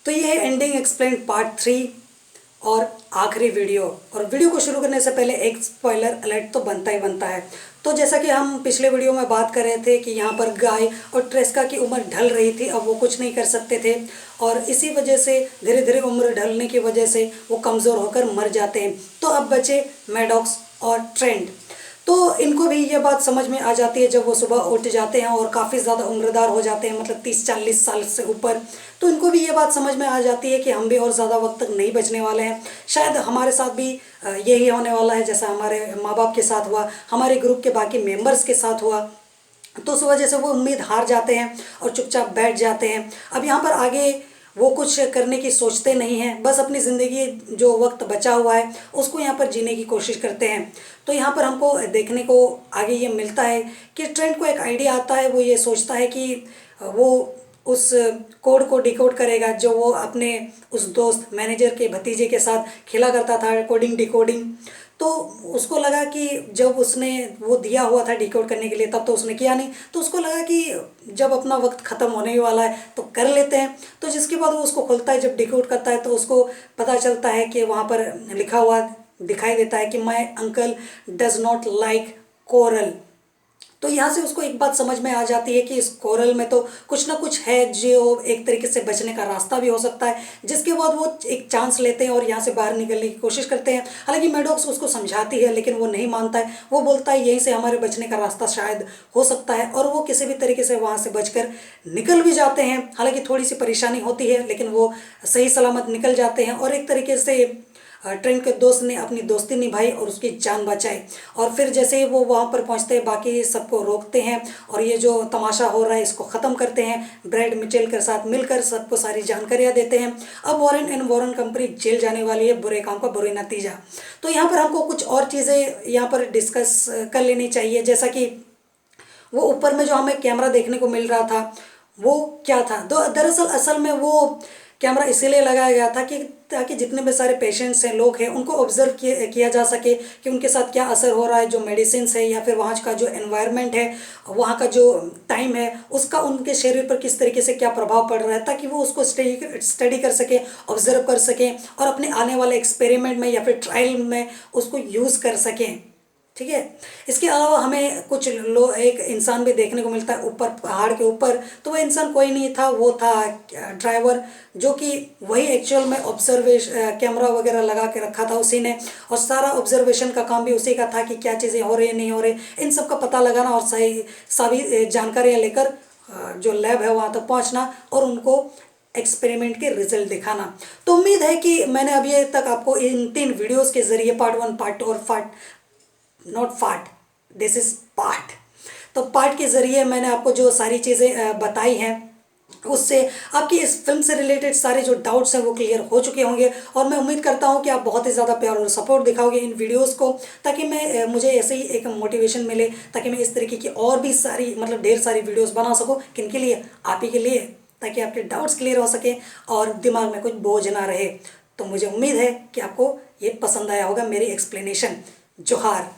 तो ये है एंडिंग एक्सप्लेन पार्ट 3 और आखिरी वीडियो। और वीडियो को शुरू करने से पहले एक स्पॉइलर अलर्ट तो बनता ही बनता है। तो जैसा कि हम पिछले वीडियो में बात कर रहे थे कि यहाँ पर गाय और ट्रेस्का की उम्र ढल रही थी, अब वो कुछ नहीं कर सकते थे और इसी वजह से धीरे धीरे उम्र ढलने की वजह से वो कमज़ोर होकर मर जाते हैं। तो अब बचे मैडॉक्स और ट्रेंट। तो इनको भी ये बात समझ में आ जाती है जब वो सुबह उठ जाते हैं और काफ़ी ज़्यादा उम्रदार हो जाते हैं, मतलब 30-40 साल से ऊपर। तो इनको भी ये बात समझ में आ जाती है कि हम भी और ज़्यादा वक्त तक नहीं बचने वाले हैं, शायद हमारे साथ भी यही होने वाला है जैसा हमारे माँ बाप के साथ हुआ, हमारे ग्रुप के बाकी मेंबर्स के साथ हुआ। तो उस वजह से वो उम्मीद हार जाते हैं और चुपचाप बैठ जाते हैं। अब यहाँ पर आगे वो कुछ करने की सोचते नहीं हैं, बस अपनी ज़िंदगी जो वक्त बचा हुआ है उसको यहाँ पर जीने की कोशिश करते हैं। तो यहाँ पर हमको देखने को आगे ये मिलता है कि ट्रेंट को एक आइडिया आता है। वो ये सोचता है कि वो उस कोड को डिकोड करेगा जो वो अपने उस दोस्त मैनेजर के भतीजे के साथ खेला करता था, कोडिंग डिकोडिंग। तो उसको लगा कि जब उसने वो दिया हुआ था डिकोड करने के लिए तब तो उसने किया नहीं, तो उसको लगा कि जब अपना वक्त ख़त्म होने ही वाला है तो कर लेते हैं। तो जिसके बाद वो उसको खोलता है, जब डिकोड करता है तो उसको पता चलता है कि वहाँ पर लिखा हुआ दिखाई देता है कि my uncle does not like coral. तो यहाँ से उसको एक बात समझ में आ जाती है कि इस कोरल में तो कुछ ना कुछ है जो एक तरीके से बचने का रास्ता भी हो सकता है। जिसके बाद वो एक चांस लेते हैं और यहाँ से बाहर निकलने की कोशिश करते हैं। हालांकि मैडॉक्स उसको समझाती है लेकिन वो नहीं मानता है। वो बोलता है यहीं से हमारे बचने का रास्ता शायद हो सकता है और वो किसी भी तरीके से वहाँ से बचकर निकल भी जाते हैं। हालांकि थोड़ी सी परेशानी होती है लेकिन वो सही सलामत निकल जाते हैं और एक तरीके से ट्रेंट के दोस्त ने अपनी दोस्ती निभाई और उसकी जान बचाई। और फिर जैसे ही वो वहाँ पर पहुँचते हैं बाकी सबको रोकते हैं और ये जो तमाशा हो रहा है इसको ख़त्म करते हैं। ब्रैड मिचेल के साथ मिलकर सबको सारी जानकारियाँ देते हैं। अब वॉरेन एंड वॉरेन कंपनी जेल जाने वाली है, बुरे काम का बुरा नतीजा। तो यहाँ पर हमको कुछ और चीज़ें यहाँ पर डिस्कस कर लेनी चाहिए, जैसा कि वो ऊपर में जो हमें कैमरा देखने को मिल रहा था वो क्या था। दरअसल असल में वो कैमरा इसीलिए लगाया गया था कि ताकि जितने भी सारे पेशेंट्स हैं, लोग हैं, उनको ऑब्जर्व किया जा सके कि उनके साथ क्या असर हो रहा है, जो मेडिसिन है या फिर वहाँ का जो एनवायरनमेंट है, वहाँ का जो टाइम है, उसका उनके शरीर पर किस तरीके से क्या प्रभाव पड़ रहा है, ताकि वो उसको स्टडी कर सकें, ऑब्जर्व कर सकें और अपने आने वाले एक्सपेरिमेंट में या फिर ट्रायल में उसको यूज़ कर सकें। ठीक है। इसके अलावा हमें कुछ एक इंसान भी देखने को मिलता है ऊपर पहाड़ के ऊपर। तो वो इंसान कोई नहीं था, वो था ड्राइवर, जो कि वही एक्चुअल में ऑब्जर्वेशन कैमरा वगैरह लगा के रखा था उसी ने और सारा ऑब्जर्वेशन का काम भी उसी का था कि क्या चीज़ें हो रही है नहीं हो रही, इन सब का पता लगाना और सभी जानकारियाँ लेकर जो लैब है वहाँ तक पहुँचना और उनको एक्सपेरिमेंट के रिजल्ट दिखाना। तो उम्मीद है कि मैंने अभी तक आपको इन 3 वीडियोज़ के ज़रिए पार्ट 1, पार्ट 2 और not fart, this is part. तो पार्ट के ज़रिए मैंने आपको जो सारी चीज़ें बताई हैं उससे आपकी इस फिल्म से रिलेटेड सारे जो डाउट्स हैं वो क्लियर हो चुके होंगे और मैं उम्मीद करता हूं कि आप बहुत ही ज़्यादा प्यार और सपोर्ट दिखाओगे इन वीडियोस को, ताकि मुझे ऐसे ही एक मोटिवेशन मिले, ताकि मैं इस तरीके की और भी सारी मतलब ढेर सारी वीडियोस बना सकूं। किन के लिए? आप ही के लिए, ताकि आपके डाउट्स क्लियर हो सके और दिमाग में कुछ बोझ ना रहे। तो मुझे उम्मीद है कि आपको ये पसंद आया होगा मेरी एक्सप्लेनेशन। जोहार।